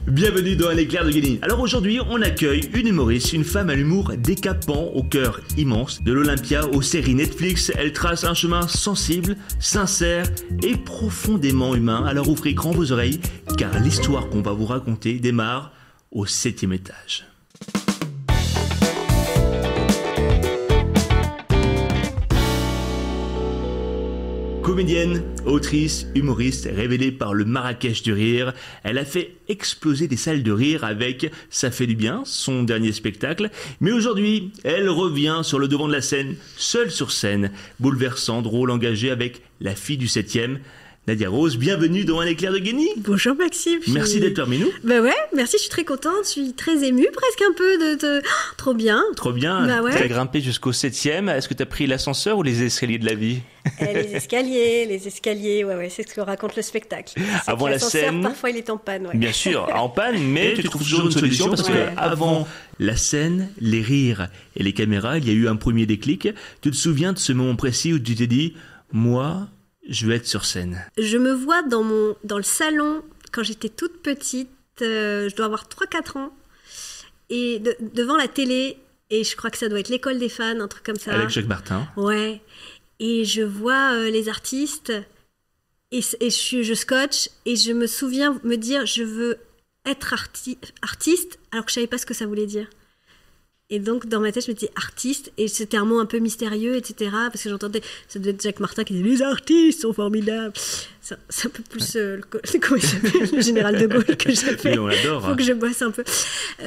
Bienvenue dans Un éclair de génie. Alors aujourd'hui, on accueille une humoriste, une femme à l'humour décapant, au cœur immense. De l'Olympia aux séries Netflix, elle trace un chemin sensible, sincère et profondément humain. Alors ouvrez grand vos oreilles, car l'histoire qu'on va vous raconter démarre au 7e étage. Comédienne, autrice, humoriste, révélée par le Marrakech du rire, elle a fait exploser des salles de rire avec Ça fait du bien, son dernier spectacle. Mais aujourd'hui, elle revient sur le devant de la scène, seule sur scène, bouleversant, drôle, engagée avec La fille du 7e. Nadia Rose, bienvenue dans Un éclair de génie. Bonjour Maxime. Merci d'être parmi nous. Bah ouais, merci, je suis très contente, je suis très émue, presque un peu de... Oh, trop bien. Trop bien, bah ouais. T'as grimpé jusqu'au 7e, est-ce que t'as pris l'ascenseur ou les escaliers de la vie? Les escaliers, ouais, c'est ce que raconte le spectacle. Avant la scène, parfois il est en panne, ouais. Bien sûr, en panne, mais tu trouves toujours une solution parce que avant la scène, les rires et les caméras, il y a eu un premier déclic. Tu te souviens de ce moment précis où tu t'es dit, moi, je veux être sur scène? Je me vois dans le salon, quand j'étais toute petite, je dois avoir 3-4 ans, et devant la télé, et je crois que ça doit être l'École des fans, un truc comme ça. Avec Jacques Martin. Ouais, et je vois les artistes, et je scotche, et je me souviens me dire, je veux être artiste, alors que je savais pas ce que ça voulait dire. Et donc, dans ma tête, je me disais artiste, et c'était un mot un peu mystérieux, etc. Parce que j'entendais, ça devait être Jacques Martin qui disait « Les artistes sont formidables ». C'est un peu plus comment il s'appelle, le général de Gaulle que j'ai fait. Oui, on l'adore. Faut que je bosse un peu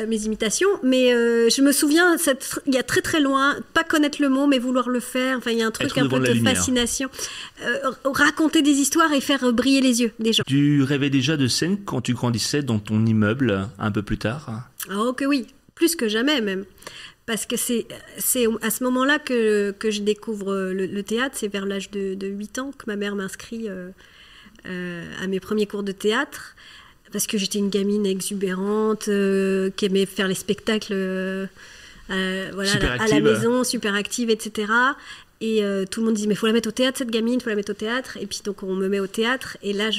mes imitations. Mais je me souviens, il y a très très loin, pas connaître le mot, mais vouloir le faire. Enfin, il y a un truc un peu de fascination. Raconter des histoires et faire briller les yeux des gens. Tu rêvais déjà de scène quand tu grandissais dans ton immeuble, un peu plus tard? Oh que oui. Plus que jamais même, parce que c'est à ce moment-là que je découvre le théâtre. C'est vers l'âge de 8 ans que ma mère m'inscrit à mes premiers cours de théâtre, parce que j'étais une gamine exubérante qui aimait faire les spectacles à la maison, super active, etc. Et tout le monde dit mais il faut la mettre au théâtre cette gamine, il faut la mettre au théâtre. Et puis donc on me met au théâtre, et là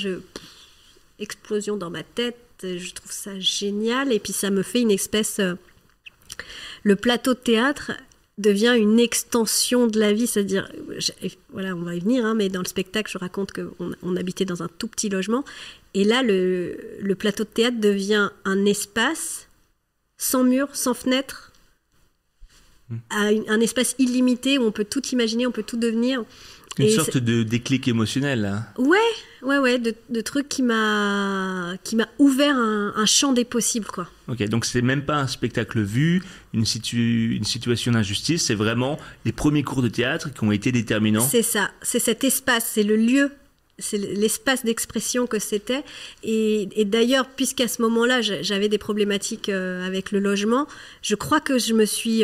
explosion dans ma tête. Je trouve ça génial, et puis ça me fait une espèce... le plateau de théâtre devient une extension de la vie, c'est-à-dire, voilà, on va y venir, hein, mais dans le spectacle, je raconte qu'on habitait dans un tout petit logement, et là, le plateau de théâtre devient un espace sans mur, sans fenêtre, un espace illimité où on peut tout imaginer, on peut tout devenir. Une sorte de déclic émotionnel, là. Ouais, de trucs qui m'a ouvert un champ des possibles, quoi. Ok, donc c'est même pas un spectacle vu, une situation d'injustice, c'est vraiment les premiers cours de théâtre qui ont été déterminants. C'est ça, c'est cet espace, c'est le lieu, c'est l'espace d'expression que c'était. Et d'ailleurs, puisqu'à ce moment-là, j'avais des problématiques avec le logement, je crois que je me suis...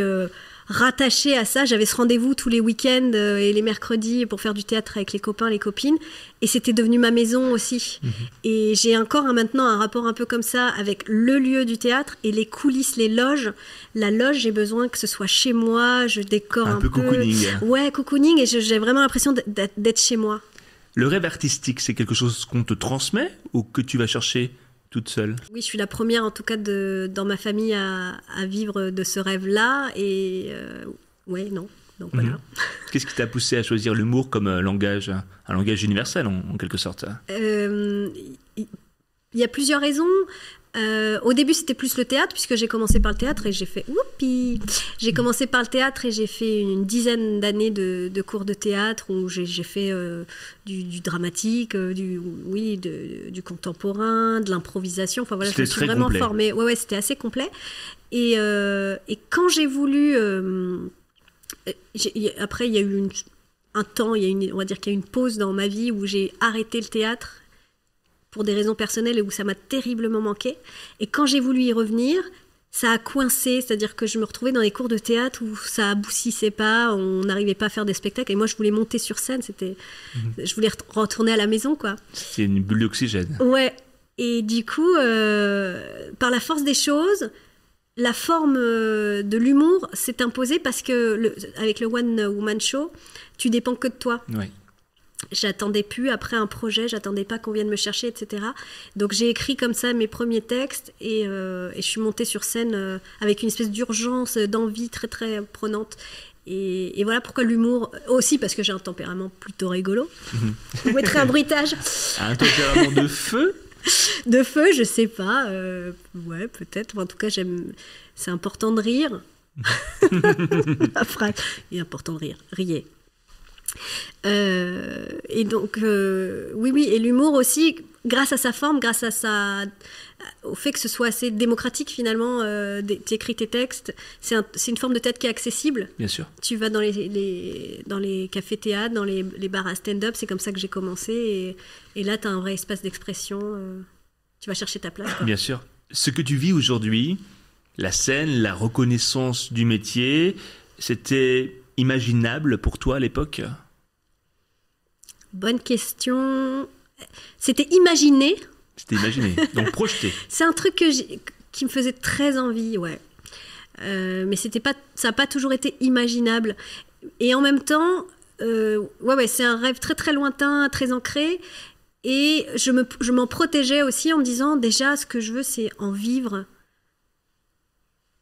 rattachée à ça. J'avais ce rendez-vous tous les week-ends et les mercredis pour faire du théâtre avec les copains, les copines, et c'était devenu ma maison aussi. Et j'ai encore maintenant un rapport un peu comme ça avec le lieu du théâtre et les coulisses, les loges. La loge, j'ai besoin que ce soit chez moi, je décore un peu. Cocooning. Ouais, cocooning, et j'ai vraiment l'impression d'être chez moi. Le rêve artistique, c'est quelque chose qu'on te transmet ou que tu vas chercher toute seule? Oui, je suis la première en tout cas dans ma famille à vivre de ce rêve-là, et ouais, non. Donc voilà. Qu'est-ce qui t'a poussé à choisir l'humour comme un langage universel en quelque sorte? Il y a plusieurs raisons. Au début, c'était plus le théâtre, puisque j'ai commencé par le théâtre et j'ai fait whoopi. J'ai commencé par le théâtre et j'ai fait une dizaine d'années de cours de théâtre où j'ai fait du dramatique, du contemporain, de l'improvisation. Enfin voilà, je me suis vraiment formée. Ouais, c'était assez complet. Et quand j'ai voulu, après il y a eu un temps, on va dire qu'il y a eu une pause dans ma vie où j'ai arrêté le théâtre pour des raisons personnelles et où ça m'a terriblement manqué. Et quand j'ai voulu y revenir, ça a coincé, c'est-à-dire que je me retrouvais dans les cours de théâtre où ça aboussissait pas, on n'arrivait pas à faire des spectacles, et moi je voulais monter sur scène, je voulais retourner à la maison, quoi. C'est une bulle d'oxygène. Ouais, et du coup, par la force des choses, la forme de l'humour s'est imposée parce que avec le One Woman Show, tu dépends que de toi. Ouais. j'attendais plus après un projet, j'attendais pas qu'on vienne me chercher, etc. Donc j'ai écrit comme ça mes premiers textes et je suis montée sur scène avec une espèce d'urgence, d'envie très très prenante. Et voilà pourquoi l'humour, aussi parce que j'ai un tempérament plutôt rigolo. Vous mettrez un bruitage. Un tempérament de feu? De feu, je sais pas. Ouais, peut-être. En tout cas, c'est important de rire. La phrase. Il est important de rire. Riez. Et donc, oui. Et l'humour aussi, grâce à sa forme, grâce à au fait que ce soit assez démocratique finalement, tu écris tes textes, c'est une forme de théâtre qui est accessible. Bien sûr. Tu vas dans les cafés-théâtres, dans les bars à stand-up, c'est comme ça que j'ai commencé. Et là, tu as un vrai espace d'expression. Tu vas chercher ta place, quoi. Bien sûr. Ce que tu vis aujourd'hui, la scène, la reconnaissance du métier, c'était imaginable pour toi à l'époque? Bonne question. C'était imaginé. C'était imaginé, donc projeté. C'est un truc qui me faisait très envie, ouais. Mais ça n'a pas toujours été imaginable. Et en même temps, ouais, c'est un rêve très très lointain, très ancré. Et je m'en protégeais aussi en me disant, déjà, ce que je veux, c'est en vivre.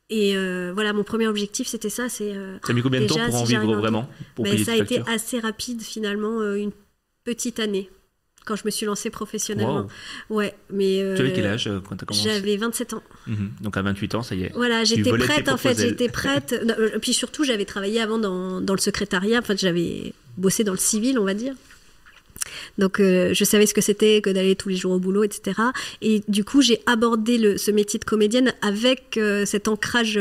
Et voilà, mon premier objectif, c'était ça. Ça a mis combien de temps pour en vivre vraiment, pour payer ça a tes été factures? assez rapide, finalement, une petite année, quand je me suis lancée professionnellement. Wow. Ouais, mais, tu avais quel âge quand tu as commencé? J'avais 27 ans. Donc à 28 ans, ça y est. Voilà, j'étais prête, en fait. J'étais prête. Puis surtout, j'avais travaillé avant dans le secrétariat. Enfin, j'avais bossé dans le civil, on va dire. Donc, je savais ce que c'était que d'aller tous les jours au boulot, etc. Et du coup, j'ai abordé ce métier de comédienne avec cet ancrage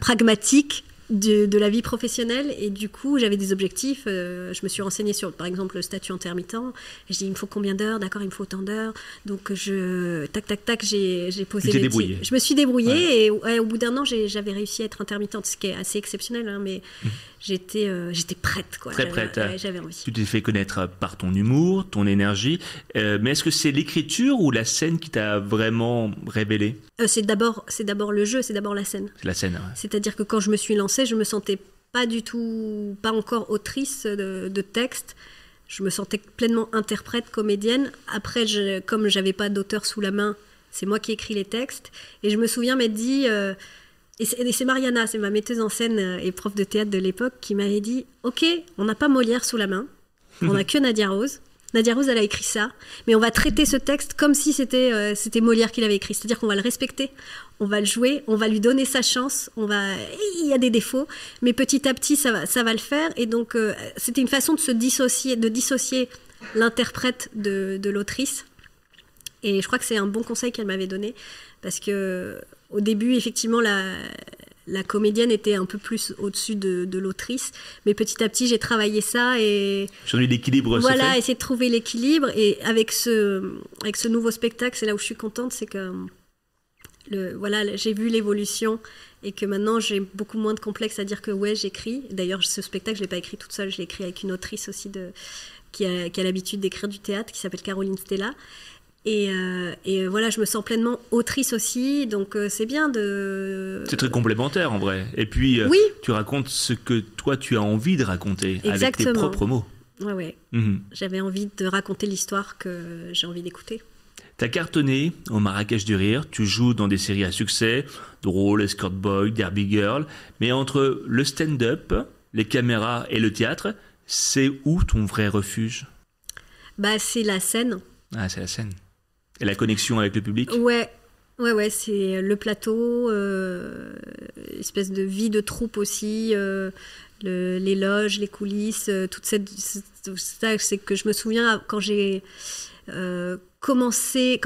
pragmatique de la vie professionnelle. Et du coup, j'avais des objectifs. Je me suis renseignée sur, par exemple, le statut intermittent. Je dis, il me faut combien d'heures? D'accord, il me faut autant d'heures. Donc, tac, j'ai posé les petits... Je me suis débrouillée. Ouais. Et au bout d'un an, j'avais réussi à être intermittente, ce qui est assez exceptionnel, hein, mais... J'étais prête, quoi. Très prête. J'avais envie. Tu t'es fait connaître par ton humour, ton énergie. Mais est-ce que c'est l'écriture ou la scène qui t'a vraiment révélé? C'est d'abord le jeu, c'est d'abord la scène. C'est la scène, ouais. C'est-à-dire que quand je me suis lancée, je me sentais pas encore autrice de texte. Je me sentais pleinement interprète, comédienne. Après, comme j'avais pas d'auteur sous la main, c'est moi qui écris les textes. Et je me souviens m'être dit... Et c'est Mariana, c'est ma metteuse en scène et prof de théâtre de l'époque, qui m'avait dit « Ok, on n'a pas Molière sous la main, on n'a que Nadia Rose. Nadia Rose, elle a écrit ça, mais on va traiter ce texte comme si c'était Molière qui l'avait écrit. C'est-à-dire qu'on va le respecter, on va le jouer, on va lui donner sa chance, il y a des défauts, mais petit à petit, ça va le faire. » Et donc, c'était une façon de dissocier l'interprète de l'autrice. Et je crois que c'est un bon conseil qu'elle m'avait donné, parce que au début, effectivement, la comédienne était un peu plus au-dessus de l'autrice, mais petit à petit, j'ai travaillé ça et aujourd'hui, l'équilibre. Voilà, essayer de trouver l'équilibre. Et avec ce nouveau spectacle, c'est là où je suis contente, c'est que voilà, j'ai vu l'évolution et que maintenant, j'ai beaucoup moins de complexe à dire que ouais, j'écris. D'ailleurs, ce spectacle, je l'ai pas écrit toute seule, je l'ai écrit avec une autrice aussi qui a l'habitude d'écrire du théâtre, qui s'appelle Caroline Stella. Et voilà, je me sens pleinement autrice aussi, donc c'est bien de... C'est très complémentaire en vrai. Et puis, oui. Tu racontes ce que toi tu as envie de raconter. Exactement. Avec tes propres mots. Ouais. J'avais envie de raconter l'histoire que j'ai envie d'écouter. T'as cartonné au Marrakech du Rire, tu joues dans des séries à succès, Drôle, Escort Boy, Derby Girl, mais entre le stand-up, les caméras et le théâtre, c'est où ton vrai refuge? C'est la scène. Ah, c'est la scène. Et la connexion avec le public? Ouais, c'est le plateau, espèce de vie de troupe aussi, les loges, les coulisses, toute ça, c'est que je me souviens quand j'ai quand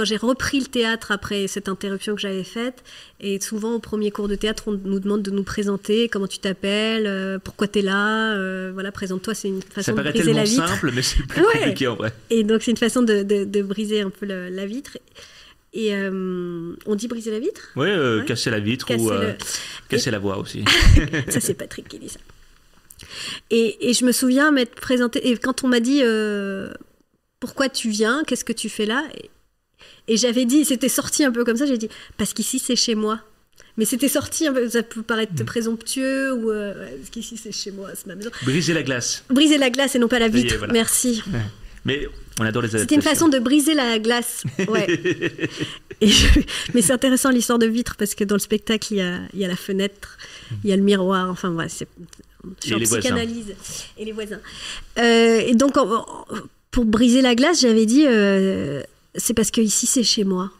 j'ai repris le théâtre après cette interruption que j'avais faite, et souvent au premier cours de théâtre, on nous demande de nous présenter, comment tu t'appelles, pourquoi tu es là, voilà, présente-toi, c'est une façon de briser la vitre. Ça paraît tellement simple, mais c'est plus compliqué en vrai. Et donc c'est une façon de briser un peu la vitre. Et on dit briser la vitre? Oui, casser la vitre ou casser la voix aussi. Ça, c'est Patrick qui dit ça. Et je me souviens m'être présentée, et quand on m'a dit pourquoi tu viens, qu'est-ce que tu fais là, et j'avais dit, c'était sorti un peu comme ça, j'ai dit parce qu'ici c'est chez moi. Mais c'était sorti, ça peut paraître présomptueux, ou parce qu'ici c'est chez moi, c'est ma maison. Briser la glace. Briser la glace et non pas la vitre, voilà. Merci. Ouais. Mais on adore les adaptations. C'était une façon de briser la glace, ouais. Mais c'est intéressant l'histoire de vitre, parce que dans le spectacle, il y a la fenêtre, il y a le miroir, enfin voilà, c'est genre psychanalyse. Et les voisins. Et donc, pour briser la glace, j'avais dit, c'est parce que ici c'est chez moi,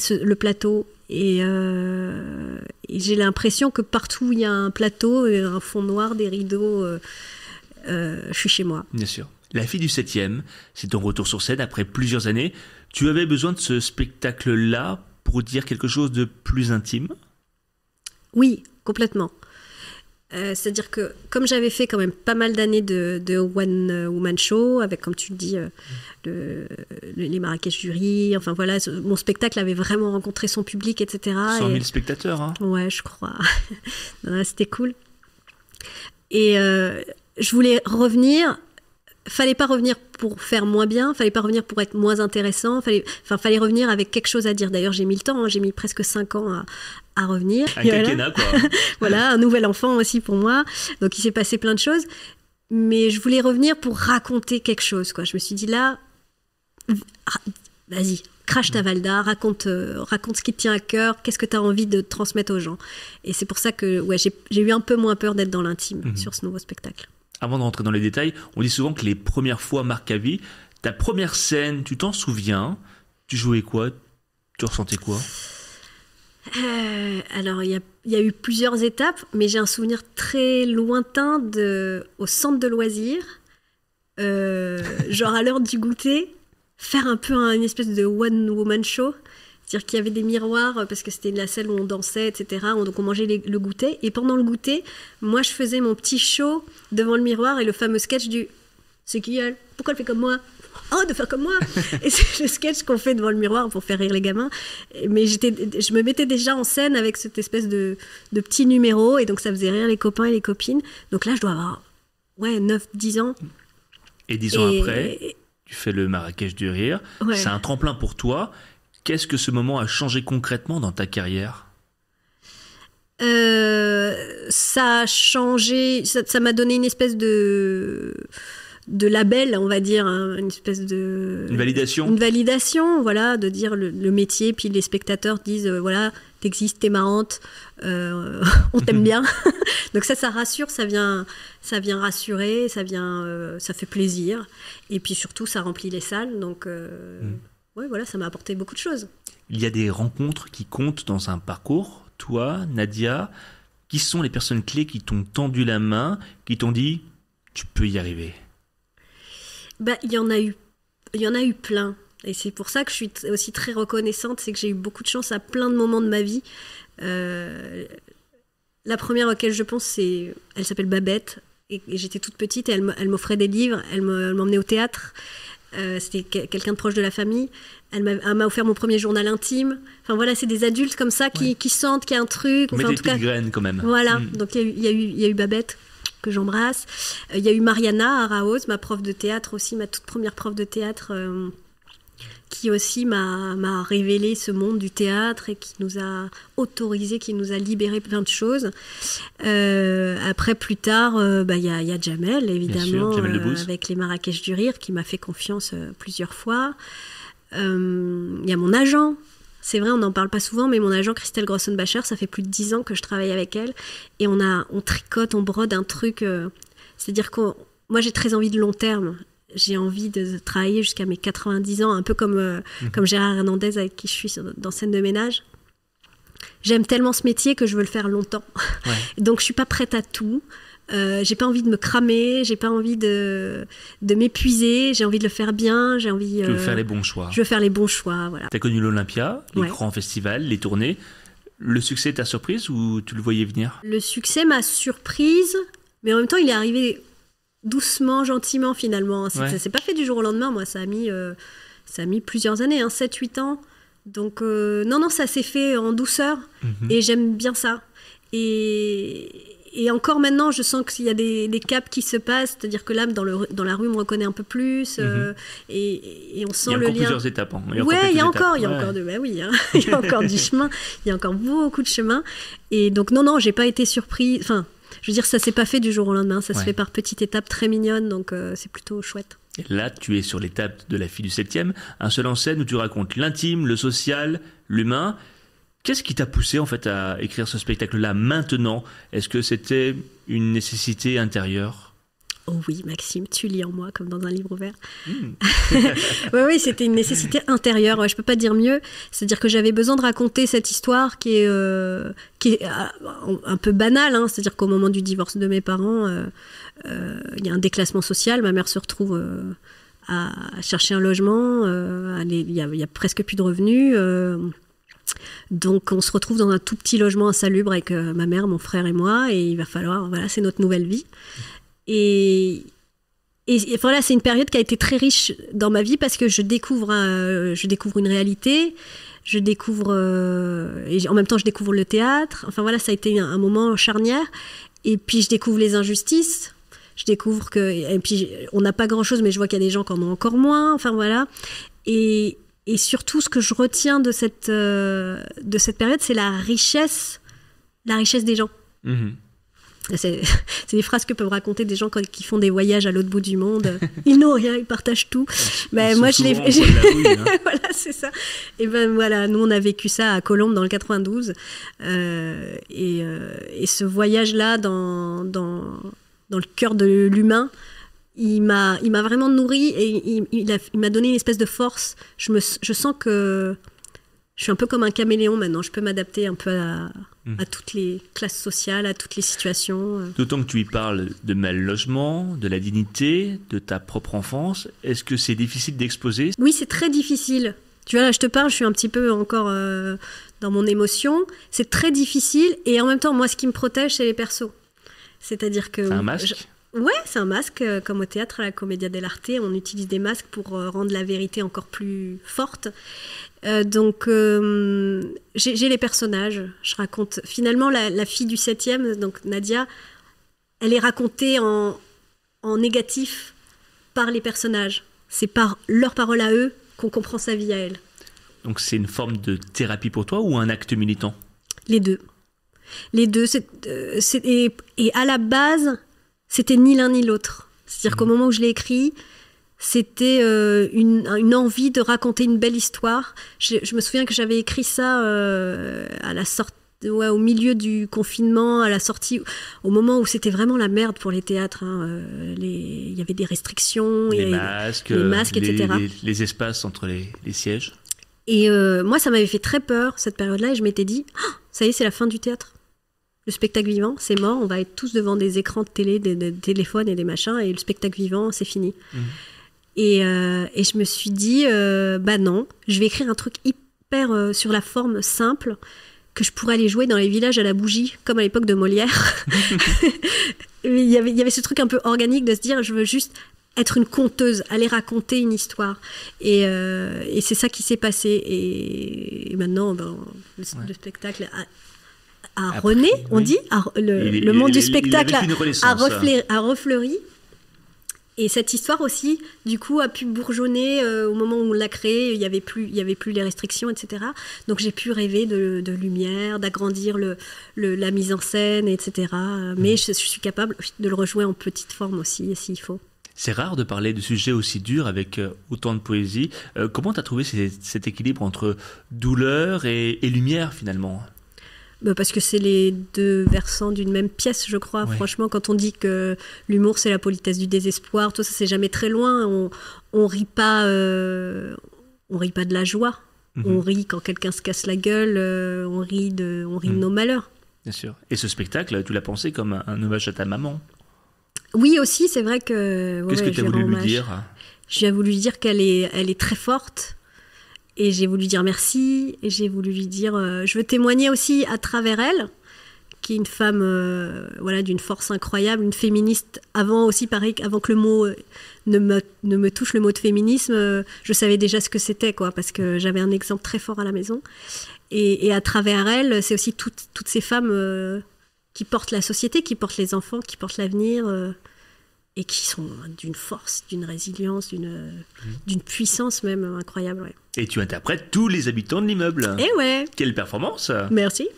le plateau. Et j'ai l'impression que partout où il y a un plateau, un fond noir, des rideaux, je suis chez moi. Bien sûr. La fille du 7e, c'est ton retour sur scène après plusieurs années. Tu avais besoin de ce spectacle-là pour dire quelque chose de plus intime ? Oui, complètement. C'est-à-dire que, comme j'avais fait quand même pas mal d'années de One Woman Show, avec, comme tu le dis, les Marrakech du Rire, enfin voilà, mon spectacle avait vraiment rencontré son public, etc. 100 000 spectateurs, hein ? Ouais, je crois. Non, c'était cool. Et je voulais revenir. Fallait pas revenir pour faire moins bien, fallait pas revenir pour être moins intéressant, fallait revenir avec quelque chose à dire. D'ailleurs, j'ai mis le temps, hein, j'ai mis presque 5 ans à revenir. Un quinquennat, quoi. Voilà, un nouvel enfant aussi pour moi. Donc, il s'est passé plein de choses. Mais je voulais revenir pour raconter quelque chose, quoi. Je me suis dit, là, vas-y, crache ta Valda, raconte ce qui te tient à cœur, qu'est-ce que tu as envie de transmettre aux gens. Et c'est pour ça que j'ai eu un peu moins peur d'être dans l'intime sur ce nouveau spectacle. Avant de rentrer dans les détails, on dit souvent que les premières fois marquent à vie. Ta première scène, tu t'en souviens ? Tu jouais quoi ? Tu ressentais quoi ? Alors, il y a eu plusieurs étapes, mais j'ai un souvenir très lointain au centre de loisirs, genre à l'heure du goûter, faire un peu une espèce de one-woman show. C'est-à-dire qu'il y avait des miroirs, parce que c'était la salle où on dansait, etc. Donc on mangeait le goûter. Et pendant le goûter, moi, je faisais mon petit show devant le miroir et le fameux sketch du « C'est qui elle ? Pourquoi elle fait comme moi ? Oh, de faire comme moi !» Et c'est le sketch qu'on fait devant le miroir pour faire rire les gamins. Mais je me mettais déjà en scène avec cette espèce de petit numéro. Et donc ça faisait rire les copains et les copines. Donc là, je dois avoir 9-10 ans. Et 10 ans après, tu fais le Marrakech du Rire. Ouais. C'est un tremplin pour toi. Qu'est-ce que ce moment a changé concrètement dans ta carrière ? Ça a changé, ça m'a donné une espèce de label, on va dire, hein, une espèce de... Une validation. Une validation, voilà, de dire le métier, puis les spectateurs disent, voilà, t'existes, t'es marrante, on t'aime bien. Donc ça rassure, ça vient rassurer, ça fait plaisir. Et puis surtout, ça remplit les salles, donc... Ouais, voilà, ça m'a apporté beaucoup de choses. Il y a des rencontres qui comptent dans un parcours. Toi, Nadia, qui sont les personnes clés qui t'ont tendu la main, qui t'ont dit « tu peux y arriver » ? Il y en a eu plein. Et c'est pour ça que je suis aussi très reconnaissante, c'est que j'ai eu beaucoup de chance à plein de moments de ma vie. La première auquel je pense, elle s'appelle Babette. Et j'étais toute petite et elle m'offrait des livres, elle m'emmenait au théâtre. C'était quelqu'un de proche de la famille. Elle m'a offert mon premier journal intime. Enfin voilà, c'est des adultes comme ça qui sentent qu'il y a un truc. Mais des petites graines quand même. Voilà, donc il y a eu Babette que j'embrasse. Il y a eu Mariana Araoz, ma prof de théâtre aussi, ma toute première prof de théâtre, qui aussi m'a révélé ce monde du théâtre et qui nous a autorisé, qui nous a libéré plein de choses. Après, plus tard, y a Jamel, évidemment, sûr, Jamel avec les Marrakech du Rire, qui m'a fait confiance plusieurs fois. Il y a mon agent. C'est vrai, on n'en parle pas souvent, mais mon agent, Christelle Grossenbacher, ça fait plus de 10 ans que je travaille avec elle. Et on tricote, on brode un truc. C'est-à-dire que moi, j'ai très envie de long terme. J'ai envie de travailler jusqu'à mes 90 ans, un peu comme Gérard Hernandez, avec qui je suis dans Scène de ménage. J'aime tellement ce métier que je veux le faire longtemps. Ouais. Donc, je ne suis pas prête à tout. J'ai pas envie de me cramer, j'ai pas envie de m'épuiser, j'ai envie de le faire bien, j'ai envie... Tu veux faire les bons choix. Je veux faire les bons choix, voilà. Tu as connu l'Olympia, les grands festivals, les tournées. Le succès t'a surprise ou tu le voyais venir ? Le succès m'a surprise, mais en même temps, il est arrivé doucement, gentiment, finalement. Ça s'est pas fait du jour au lendemain, moi. Ça a mis plusieurs années, 7-8 ans. Donc, non, ça s'est fait en douceur. Et j'aime bien ça. Et et encore maintenant, je sens qu'il y a des caps qui se passent, c'est-à-dire que là, dans la rue, on me reconnaît un peu plus, et on sent le lien. Il y a encore plusieurs étapes. Hein. Oui, il y a encore il y a encore du chemin, il y a encore beaucoup de chemin. Et donc, non, j'ai pas été surprise. Enfin, je veux dire, ça s'est pas fait du jour au lendemain, ça se fait par petites étapes très mignonnes, donc c'est plutôt chouette. Et là, tu es sur l'étape de La fille du 7e, un seul en scène où tu racontes l'intime, le social, l'humain. Qu'est-ce qui t'a poussé en fait à écrire ce spectacle-là maintenant? Est-ce que c'était une nécessité intérieure? Oh oui, Maxime, tu lis en moi comme dans un livre ouvert. Oui, c'était une nécessité intérieure. Ouais, je peux pas dire mieux. C'est-à-dire que j'avais besoin de raconter cette histoire qui est un peu banale. Hein. C'est-à-dire qu'au moment du divorce de mes parents, il y a un déclassement social. Ma mère se retrouve à chercher un logement. Il y a presque plus de revenus. Donc on se retrouve dans un tout petit logement insalubre avec ma mère, mon frère et moi, et il va falloir, voilà, c'est notre nouvelle vie. Et voilà, c'est une période qui a été très riche dans ma vie parce que je découvre une réalité, et en même temps je découvre le théâtre. Enfin voilà, ça a été un moment charnière. Et puis je découvre les injustices. Je découvre et puis on n'a pas grand-chose, mais je vois qu'il y a des gens qui en ont encore moins. Enfin voilà. Et surtout, ce que je retiens de cette période, c'est la richesse des gens. Mmh. C'est des phrases que peuvent raconter des gens qui font des voyages à l'autre bout du monde. Ils n'ont rien, ils partagent tout. Mais moi, je l'ai fait. Hein. Voilà, c'est ça. Et ben voilà, nous, on a vécu ça à Colombes dans le 92. Et ce voyage-là dans le cœur de l'humain, il m'a vraiment nourri et il m'a donné une espèce de force. Je sens que je suis un peu comme un caméléon maintenant. Je peux m'adapter un peu à toutes les classes sociales, à toutes les situations. D'autant que tu y parles de mal-logement, de la dignité, de ta propre enfance. Est-ce que c'est difficile d'exposer? Oui, c'est très difficile. Tu vois, là, je te parle, je suis un petit peu encore dans mon émotion. C'est très difficile et en même temps, moi, ce qui me protège, c'est les persos. C'est-à-dire que... C'est un masque? Ouais, c'est un masque, comme au théâtre, à la Commedia dell'arte, on utilise des masques pour rendre la vérité encore plus forte. Donc, j'ai les personnages, je raconte. Finalement, la fille du 7e, donc Nadia, elle est racontée en négatif par les personnages. C'est par leurs paroles à eux qu'on comprend sa vie à elle. Donc c'est une forme de thérapie pour toi ou un acte militant? Les deux. Les deux. Et à la base... c'était ni l'un ni l'autre. C'est-à-dire qu'au moment où je l'ai écrit, c'était une envie de raconter une belle histoire. Je me souviens que j'avais écrit ça à la sortie, au milieu du confinement, à la sortie, au moment où c'était vraiment la merde pour les théâtres. Hein. Il y avait des restrictions, les masques, etc. Les espaces entre les sièges. Et moi, ça m'avait fait très peur, cette période-là, et je m'étais dit, ça y est, c'est la fin du théâtre. Le spectacle vivant, c'est mort, on va être tous devant des écrans de télé, des téléphones et des machins, et le spectacle vivant, c'est fini. Et je me suis dit, non, je vais écrire un truc hyper sur la forme simple, que je pourrais aller jouer dans les villages à la bougie, comme à l'époque de Molière. Il y avait ce truc un peu organique de se dire, je veux juste être une conteuse, aller raconter une histoire. Et c'est ça qui s'est passé. Et maintenant, le spectacle... a rené, on dit, le monde du spectacle a refleuri. Et cette histoire aussi, du coup, a pu bourgeonner au moment où on l'a créée. Il y avait plus les restrictions, etc. Donc j'ai pu rêver de lumière, d'agrandir la mise en scène, etc. Mais je suis capable de le rejouer en petite forme aussi, s'il faut. C'est rare de parler de sujets aussi durs avec autant de poésie. Comment tu as trouvé cet équilibre entre douleur et lumière, finalement ? Parce que c'est les deux versants d'une même pièce, je crois. Ouais. Franchement, quand on dit que l'humour, c'est la politesse du désespoir, tout ça, c'est jamais très loin. On rit pas de la joie. On rit quand quelqu'un se casse la gueule. On rit de nos malheurs. Bien sûr. Et ce spectacle, tu l'as pensé comme un hommage à ta maman? Oui, aussi, c'est vrai que... Qu'est-ce que tu as voulu lui dire? J'ai voulu lui dire qu'elle est très forte. Et j'ai voulu dire merci, et j'ai voulu lui dire... je veux témoigner aussi à travers elle, qui est une femme d'une force incroyable, une féministe. Avant que le mot ne me touche, le mot de féminisme, je savais déjà ce que c'était, parce que j'avais un exemple très fort à la maison. Et à travers elle, c'est aussi toutes ces femmes portent la société, qui portent les enfants, qui portent l'avenir, et qui sont d'une force, d'une résilience, d'une puissance même incroyable. Ouais. Et tu interprètes tous les habitants de l'immeuble. Et ouais. Quelle performance. Merci.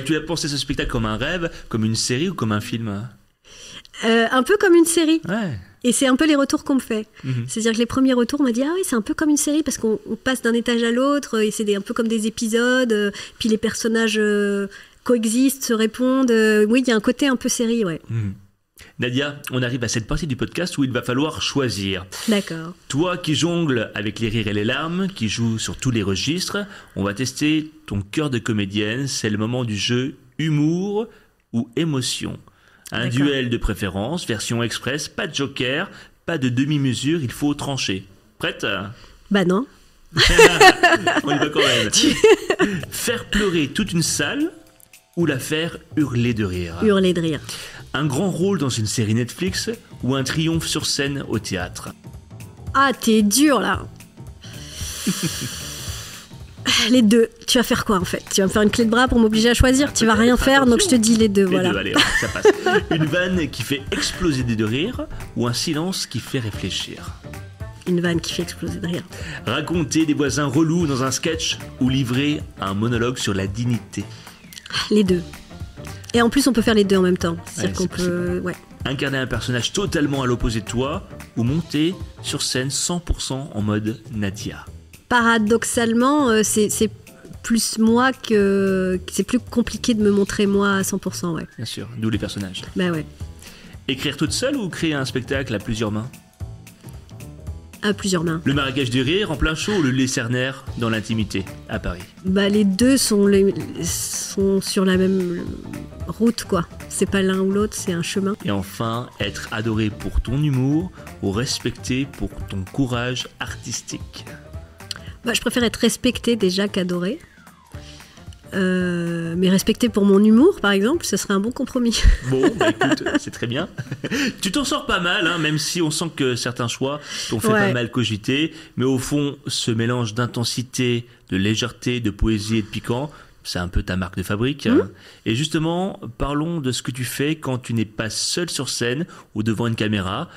Tu as pensé ce spectacle comme un rêve, comme une série ou comme un film? Un peu comme une série. Ouais. Et c'est un peu les retours qu'on me fait. C'est-à-dire que les premiers retours, on m'a dit « Ah oui, c'est un peu comme une série parce qu'on passe d'un étage à l'autre et c'est un peu comme des épisodes. Puis les personnages coexistent, se répondent. Oui, il y a un côté un peu série, ouais. » Nadia, on arrive à cette partie du podcast où il va falloir choisir. D'accord. Toi qui jongles avec les rires et les larmes, qui joues sur tous les registres, on va tester ton cœur de comédienne. C'est le moment du jeu humour ou émotion. Un duel de préférence, version express, pas de joker, pas de demi-mesure, il faut trancher. Prête? Bah non. On y va quand même. Faire pleurer toute une salle ou la faire hurler de rire? Hurler de rire. Un grand rôle dans une série Netflix ou un triomphe sur scène au théâtre? Ah, t'es dur là. Les deux. Tu vas faire quoi en fait? Tu vas me faire une clé de bras pour m'obliger à choisir? Tu vas rien faire, donc je te dis les deux. Les deux, allez, ça passe. Une vanne qui fait exploser de rire ou un silence qui fait réfléchir? Une vanne qui fait exploser de rire. Raconter des voisins relous dans un sketch ou livrer un monologue sur la dignité? Les deux. Et en plus, on peut faire les deux en même temps. C'est-à-dire qu'on peut... Ouais. Incarner un personnage totalement à l'opposé de toi ou monter sur scène 100% en mode Nadia? Paradoxalement, c'est plus moi que... C'est plus compliqué de me montrer moi à 100%, ouais. Bien sûr, d'où les personnages. Bah ouais. Écrire toute seule ou créer un spectacle à plusieurs mains? À plusieurs mains. Le Marrakech du rire en plein show ou le Lacernaire dans l'intimité à Paris? Bah les deux sont sur la même route, quoi. C'est pas l'un ou l'autre, c'est un chemin. Et enfin, être adoré pour ton humour ou respecté pour ton courage artistique? Bah, je préfère être respectée déjà qu'adorée. Mais respectée pour mon humour, par exemple, ce serait un bon compromis. Bon, bah écoute, c'est très bien. Tu t'en sors pas mal, hein, même si on sent que certains choix t'ont fait pas mal cogiter. Mais au fond, ce mélange d'intensité, de légèreté, de poésie et de piquant, c'est un peu ta marque de fabrique. Et justement, parlons de ce que tu fais quand tu n'es pas seule sur scène ou devant une caméra.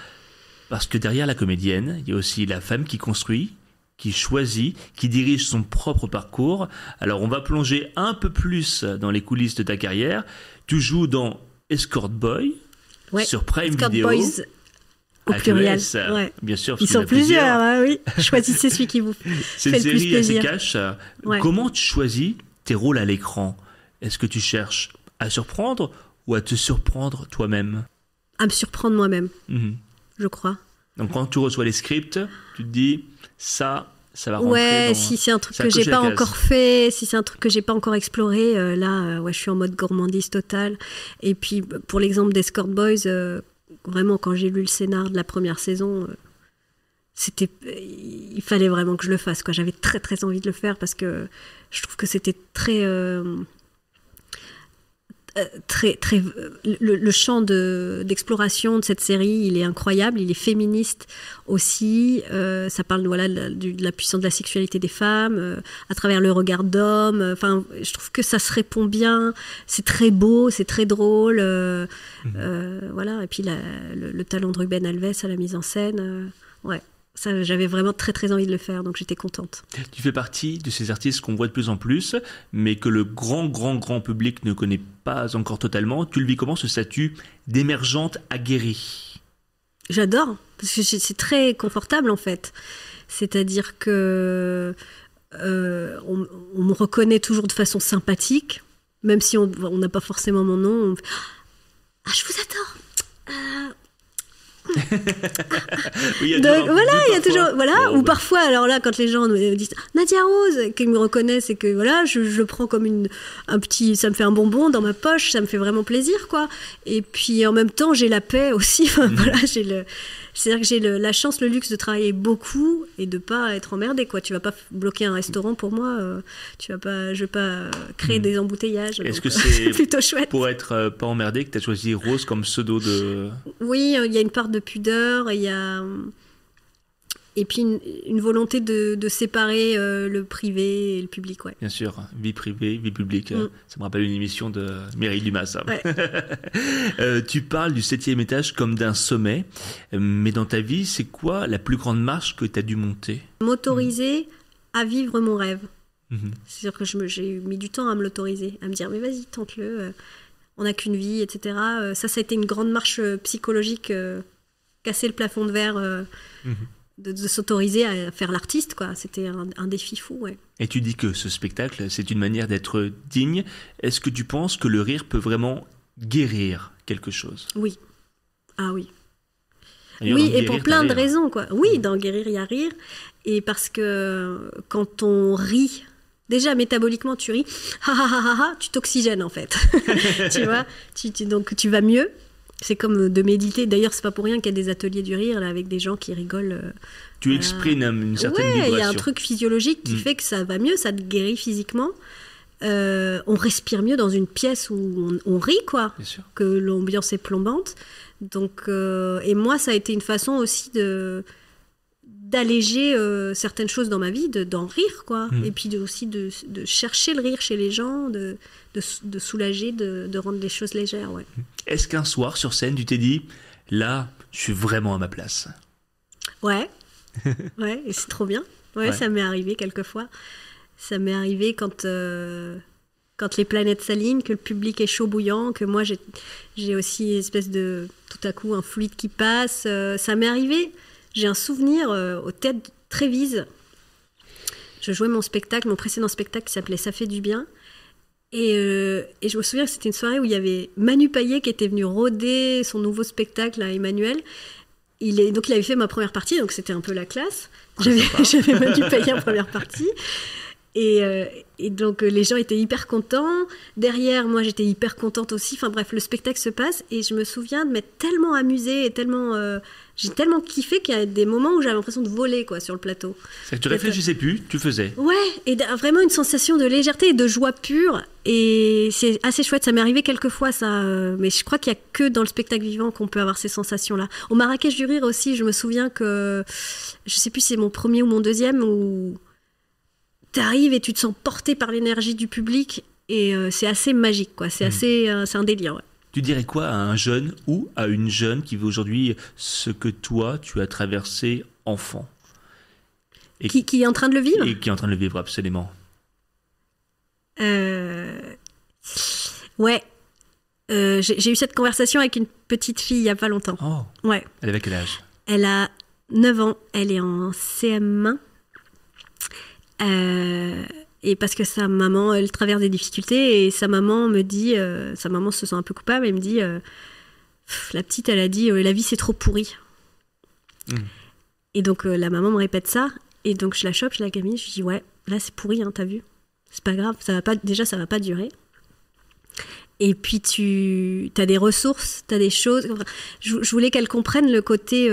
Parce que derrière la comédienne, il y a aussi la femme qui construit, qui choisit, qui dirige son propre parcours. Alors on va plonger un peu plus dans les coulisses de ta carrière. Tu joues dans Escort Boy, sur Prime Escort Video. Boys au pluriel. Ouais. Bien sûr. Ils sont plusieurs, hein, oui. Choisissez celui qui vous fait le plus plaisir. C'est une série assez cash. Ouais. Comment tu choisis tes rôles à l'écran? Est-ce que tu cherches à surprendre ou à te surprendre toi-même? À me surprendre moi-même, je crois. Donc quand tu reçois les scripts, tu te dis... Ça va rentrer ouais, si c'est un truc que j'ai pas encore fait, si c'est un truc que j'ai pas encore exploré, je suis en mode gourmandise totale. Et puis, pour l'exemple d'Escort Boys, vraiment, quand j'ai lu le scénar de la première saison, il fallait vraiment que je le fasse, quoi. J'avais très, très envie de le faire parce que je trouve que c'était le champ d'exploration de cette série, il est incroyable, il est féministe aussi, ça parle de la puissance de la sexualité des femmes à travers le regard d'hommes, enfin je trouve que ça se répond bien, c'est très beau, c'est très drôle, voilà, et puis le talent de Ruben Alves à la mise en scène, ouais. Ça, j'avais vraiment très très envie de le faire, donc j'étais contente. Tu fais partie de ces artistes qu'on voit de plus en plus, mais que le grand public ne connaît pas encore totalement. Tu le vis comment, ce statut d'émergente aguerrie? J'adore, parce que c'est très confortable en fait. C'est-à-dire que on me reconnaît toujours de façon sympathique, même si on n'a pas forcément mon nom. Ah, je vous adore. Oui, il y a toujours ou parfois alors là quand les gens me disent Nadia Rose, qu'ils me reconnaissent et que voilà, je le prends comme un petit, ça me fait un bonbon dans ma poche, ça me fait vraiment plaisir, quoi. Et puis en même temps j'ai la paix aussi. Voilà, c'est-à-dire que j'ai la chance, le luxe de travailler beaucoup et de pas être emmerdée, quoi. Tu vas pas bloquer un restaurant pour moi, je vais pas créer des embouteillages. Est-ce que c'est plutôt chouette pour être pas emmerdée que tu as choisi Rose comme pseudo de... Oui, il y a une part de pudeur, il y a Et puis une volonté de séparer le privé et le public, ouais. Bien sûr, vie privée, vie publique. Ça me rappelle une émission de Mireille Dumas, ça. Ouais. Tu parles du 7e étage comme d'un sommet, mais dans ta vie, c'est quoi la plus grande marche que tu as dû monter ? M'autoriser à vivre mon rêve. C'est-à-dire que j'ai mis du temps à me l'autoriser, à me dire, mais vas-y, tente-le, on n'a qu'une vie, etc. Ça a été une grande marche psychologique, casser le plafond de verre... De s'autoriser à faire l'artiste, quoi. C'était un défi fou, ouais. Et tu dis que ce spectacle, c'est une manière d'être digne. Est-ce que tu penses que le rire peut vraiment guérir quelque chose ? Oui. Ah oui. D'ailleurs, oui, et pour plein de raisons, quoi. Oui, dans guérir, il y a rire. Et parce que quand on rit, déjà métaboliquement, tu ris, tu t'oxygènes, en fait. Tu vois, donc tu vas mieux. C'est comme de méditer. D'ailleurs, c'est pas pour rien qu'il y a des ateliers du rire là, avec des gens qui rigolent. Tu exprimes une certaine vibration. Il y a un truc physiologique qui fait que ça va mieux, ça te guérit physiquement. On respire mieux dans une pièce où on rit, quoi. Bien sûr. Que l'ambiance est plombante. Donc, et moi, ça a été une façon aussi d'alléger certaines choses dans ma vie, d'en rire, quoi. Et puis aussi de chercher le rire chez les gens, de soulager, de rendre les choses légères, ouais. Est-ce qu'un soir, sur scène, tu t'es dit, là, je suis vraiment à ma place ? Ouais, ouais, et c'est trop bien. Ouais, ça m'est arrivé quelquefois. Ça m'est arrivé quand les planètes s'alignent, que le public est chaud bouillant, que moi, j'ai aussi une espèce de, tout à coup, un fluide qui passe. Ça m'est arrivé, j'ai un souvenir au Théâtre de Trévise. Je jouais mon précédent spectacle qui s'appelait « Ça fait du bien ». Et je me souviens que c'était une soirée où il y avait Manu Payet qui était venu rôder son nouveau spectacle à Emmanuel. Donc il avait fait ma première partie, donc c'était un peu la classe. J'avais Manu Payet en première partie. Et donc les gens étaient hyper contents. Derrière, moi j'étais hyper contente aussi. Enfin bref, le spectacle se passe et je me souviens de m'être tellement amusée et j'ai tellement kiffé qu'il y a des moments où j'avais l'impression de voler, quoi, sur le plateau. C'est que tu réfléchissais plus, tu faisais. Ouais, et vraiment une sensation de légèreté et de joie pure. Et c'est assez chouette. Ça m'est arrivé quelques fois, ça. Mais je crois qu'il n'y a que dans le spectacle vivant qu'on peut avoir ces sensations-là. Au Marrakech du Rire aussi, je me souviens que, je sais plus si c'est mon premier ou mon deuxième, où t'arrives et tu te sens porté par l'énergie du public. Et c'est assez magique, quoi. C'est un délire, ouais. Tu dirais quoi à un jeune ou à une jeune qui vit aujourd'hui ce que toi, tu as traversé enfant ? Et qui est en train de le vivre ? Et qui est en train de le vivre, absolument. Ouais. J'ai eu cette conversation avec une petite fille il n'y a pas longtemps. Oh. Ouais. Elle avait quel âge ? Elle a 9 ans. Elle est en CM1. Et parce que sa maman, elle traverse des difficultés et sa maman me dit, sa maman se sent un peu coupable, elle me dit, la petite, elle a dit, la vie c'est trop pourri. Et donc la maman me répète ça et donc je la chope, je la gamine, je lui dis ouais, là c'est pourri, hein, t'as vu, c'est pas grave, ça va pas durer. Et puis t'as des ressources, t'as des choses. Je voulais qu'elle comprenne le côté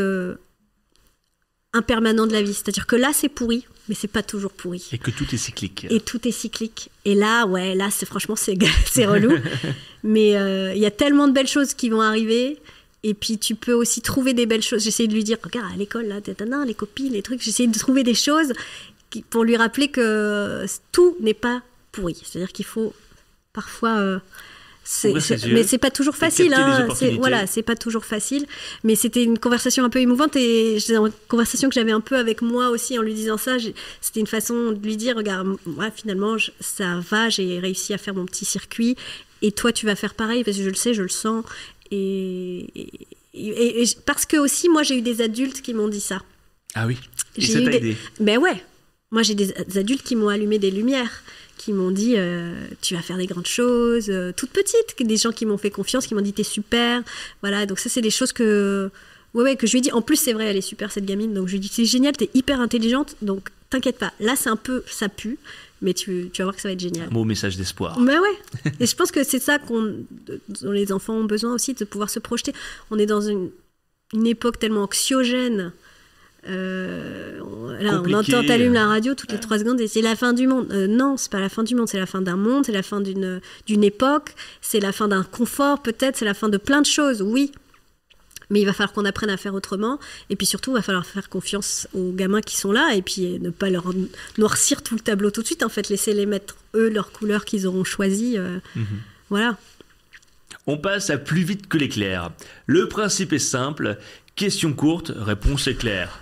impermanent de la vie, c'est-à-dire que là c'est pourri. Mais c'est pas toujours pourri. Et que tout est cyclique. Et tout est cyclique. Et là, franchement, c'est relou. Mais il y a tellement de belles choses qui vont arriver. Et puis, tu peux aussi trouver des belles choses. J'essaie de lui dire, regarde, à l'école, là, les copines, les trucs. J'essaie de trouver des choses pour lui rappeler que tout n'est pas pourri. C'est-à-dire qu'il faut parfois... mais c'est pas toujours facile, hein. C'est pas toujours facile. Mais c'était une conversation un peu émouvante et c'est une conversation que j'avais un peu avec moi aussi en lui disant ça. C'était une façon de lui dire, regarde, moi finalement ça va, j'ai réussi à faire mon petit circuit et toi tu vas faire pareil parce que je le sais, je le sens. Et parce que aussi moi j'ai eu des adultes qui m'ont dit ça. Ah oui. Et ça t'a aidé. Ben ouais. Moi j'ai des adultes qui m'ont allumé des lumières, qui m'ont dit tu vas faire des grandes choses, toutes petites, des gens qui m'ont fait confiance, qui m'ont dit t'es super, voilà. Donc ça c'est des choses que que je lui ai dit. En plus c'est vrai, elle est super cette gamine, donc je lui ai dit c'est génial, t'es hyper intelligente, donc t'inquiète pas, là c'est un peu, ça pue, mais tu vas voir que ça va être génial. Un beau message d'espoir. Mais ouais. Et je pense que c'est ça dont les enfants ont besoin aussi, de pouvoir se projeter. On est dans une époque tellement anxiogène. Là, on entend, t'allumes la radio toutes les 3 secondes et c'est la fin du monde. Non, c'est pas la fin du monde, c'est la fin d'un monde, c'est la fin d'une époque, c'est la fin d'un confort peut-être, c'est la fin de plein de choses, oui. Mais il va falloir qu'on apprenne à faire autrement. Et puis surtout, il va falloir faire confiance aux gamins qui sont là et puis ne pas leur noircir tout le tableau tout de suite. En fait, laisser les mettre, eux, leurs couleurs qu'ils auront choisies. Voilà. On passe à plus vite que l'éclair. Le principe est simple. Question courte, réponse éclair.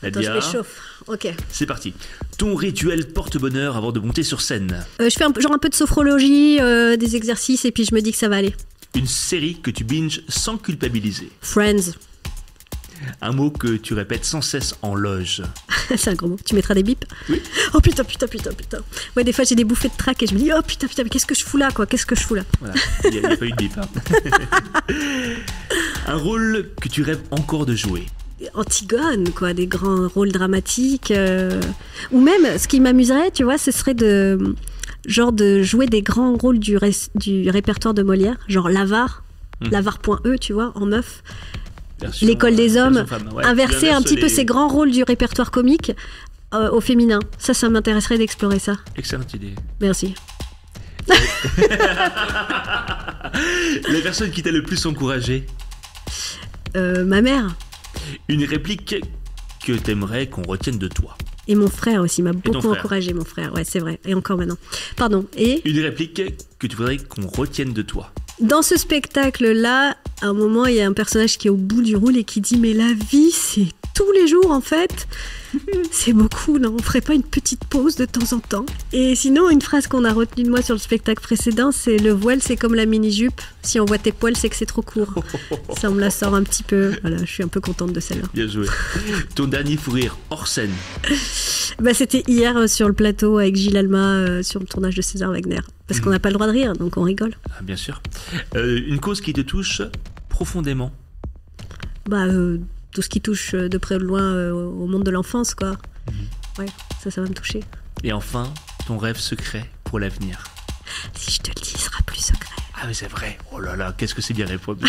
Attends, je m'échauffe. Ok. C'est parti. Ton rituel porte-bonheur avant de monter sur scène. Je fais un peu de sophrologie, des exercices et puis je me dis que ça va aller. Une série que tu binges sans culpabiliser. Friends. Un mot que tu répètes sans cesse en loge. C'est un gros mot. Tu mettras des bips? Oui. Oh putain. Ouais, des fois j'ai des bouffées de trac et je me dis oh putain, mais qu'est-ce que je fous là, quoi? Qu'est-ce que je fous là? Voilà, il n'y a pas eu de bip. Hein. Un rôle que tu rêves encore de jouer. Antigone, quoi, des grands rôles dramatiques. Ou même, ce qui m'amuserait, tu vois, ce serait de jouer des grands rôles du répertoire de Molière, genre l'avare, l'avare.e, tu vois, en meuf. L'école des hommes, ouais, inverser un petit peu ces grands rôles du répertoire comique au féminin. Ça m'intéresserait d'explorer ça. Excellente idée. Merci. La personne qui t'a le plus encouragé? Ma mère. Une réplique que t'aimerais qu'on retienne de toi? Et mon frère aussi m'a beaucoup encouragé, mon frère. Ouais, c'est vrai. Et encore maintenant. Pardon. Et une réplique que tu voudrais qu'on retienne de toi? Dans ce spectacle-là, à un moment, il y a un personnage qui est au bout du rôle et qui dit « Mais la vie, c'est tous les jours, en fait. C'est beaucoup, non? On ferait pas une petite pause de temps en temps ?» Et sinon, une phrase qu'on a retenue de moi sur le spectacle précédent, c'est « Le voile, c'est comme la mini-jupe. Si on voit tes poils, c'est que c'est trop court. » Ça, on me la sort un petit peu. Voilà, je suis un peu contente de celle-là. Bien joué. Ton dernier fou rire hors scène? C'était hier sur le plateau avec Gilles Alma sur le tournage de César Wagner. Parce qu'on n'a pas le droit de rire, donc on rigole. Ah, bien sûr. Une cause qui te touche profondément? Tout ce qui touche de près ou de loin au monde de l'enfance, quoi. Ouais, ça va me toucher. Et enfin, ton rêve secret pour l'avenir? Si je te le dis, il sera plus secret. Ah oui, c'est vrai. Oh là là, qu'est-ce que c'est bien répondu.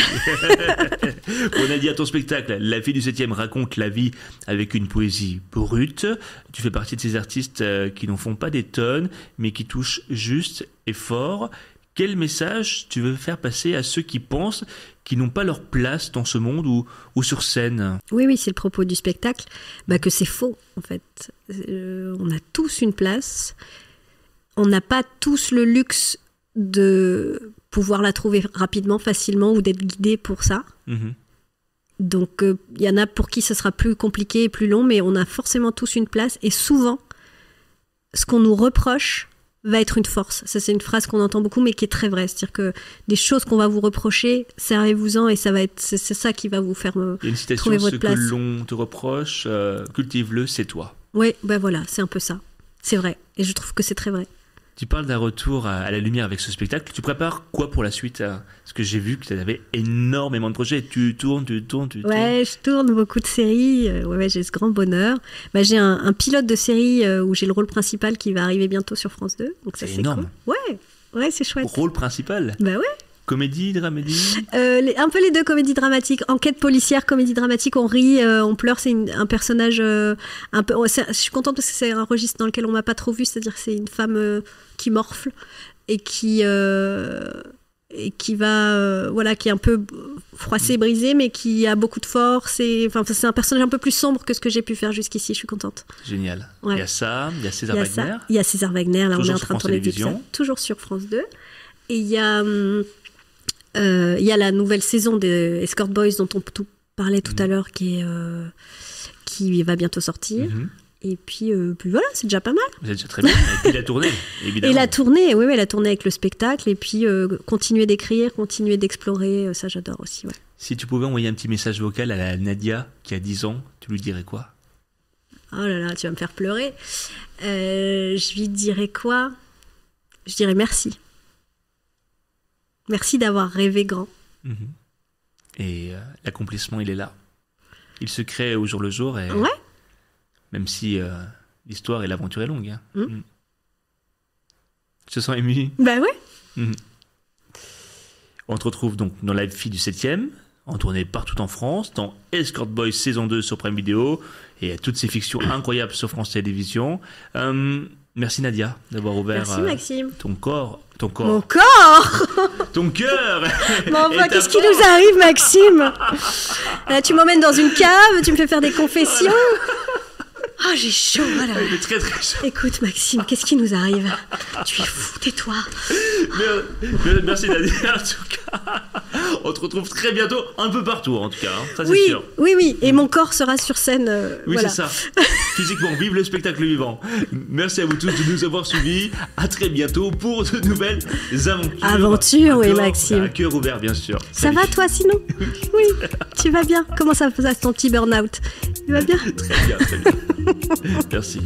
On a dit à ton spectacle, La fille du 7e raconte la vie avec une poésie brute. Tu fais partie de ces artistes qui n'en font pas des tonnes, mais qui touchent juste et fort. Quel message tu veux faire passer à ceux qui pensent qu'ils n'ont pas leur place dans ce monde ou sur scène? Oui, c'est le propos du spectacle. Que c'est faux, en fait. On a tous une place. On n'a pas tous le luxe de pouvoir la trouver rapidement, facilement, ou d'être guidé pour ça. Donc, il y en a pour qui ce sera plus compliqué et plus long, mais on a forcément tous une place. Et souvent, ce qu'on nous reproche va être une force. Ça, c'est une phrase qu'on entend beaucoup, mais qui est très vraie. C'est-à-dire que des choses qu'on va vous reprocher, servez-vous-en, et c'est ça qui va vous faire trouver votre place. Ce que l'on te reproche, cultive-le, c'est toi. Oui, voilà, c'est un peu ça. C'est vrai. Et je trouve que c'est très vrai. Tu parles d'un retour à la lumière avec ce spectacle. Tu prépares quoi pour la suite? Parce que j'ai vu que tu avais énormément de projets. Tu tournes. Ouais, je tourne beaucoup de séries. Ouais, j'ai ce grand bonheur. J'ai un pilote de série où j'ai le rôle principal qui va arriver bientôt sur France 2. Donc ça, c'est énorme. Cool. Ouais, c'est chouette. Rôle principal? Ouais. Comédie, dramédie? Un peu les deux, comédie dramatique. Enquête policière, comédie dramatique, on rit, on pleure. C'est un personnage un peu... je suis contente parce que c'est un registre dans lequel on m'a pas trop vu. C'est-à-dire que c'est une femme qui morfle et qui va... qui est un peu froissée, brisée, mais qui a beaucoup de force. C'est un personnage un peu plus sombre que ce que j'ai pu faire jusqu'ici. Je suis contente. Génial. Ouais. Il y a ça, il y a César Wagner. Il y a César Wagner, là, toujours on est en train de tourner l'épisode. Toujours sur France 2. Et il y a la nouvelle saison des Escort Boys dont on parlait tout à l'heure qui va bientôt sortir. Et puis voilà, c'est déjà pas mal. C'est déjà très bien. Et puis la tournée, évidemment. Et la tournée, oui, la tournée avec le spectacle. Et puis continuer d'écrire, continuer d'explorer, ça j'adore aussi. Ouais. Si tu pouvais envoyer un petit message vocal à la Nadia qui a 10 ans, tu lui dirais quoi? Oh là là, tu vas me faire pleurer. Je lui dirais quoi? Je dirais merci. Merci d'avoir rêvé grand. Et l'accomplissement, il est là. Il se crée au jour le jour. Et ouais. Même si l'histoire et l'aventure est longue. Je te sens ému. Bah ouais. On te retrouve donc dans La fille du 7e, en tournée partout en France, dans Escort Boys saison 2 sur Prime Video, et toutes ces fictions incroyables sur France Télévisions. Merci Nadia d'avoir ouvert ton ton corps. Mon corps. Ton cœur. Mais enfin, qu'est-ce qui nous arrive, Maxime? Là, tu m'emmènes dans une cave, tu me fais faire des confessions. Oh, j'ai chaud, voilà. Il est très très chaud. Écoute, Maxime, qu'est-ce qui nous arrive? Tu es fou, tais-toi. Merci Nadia, en tout cas. On te retrouve très bientôt, un peu partout en tout cas, hein. Ça c'est Oui, sûr. oui, et mon corps sera sur scène. Oui, voilà. c'est ça. Physiquement, vive le spectacle vivant. Merci à vous tous de nous avoir suivis. À très bientôt pour de nouvelles aventures. Oui, Maxime. À cœur ouvert, bien sûr. Ça va, toi, sinon? Oui, tu vas bien. Comment ça passe ton petit burn-out? Tu vas bien? Très bien, très bien. Merci.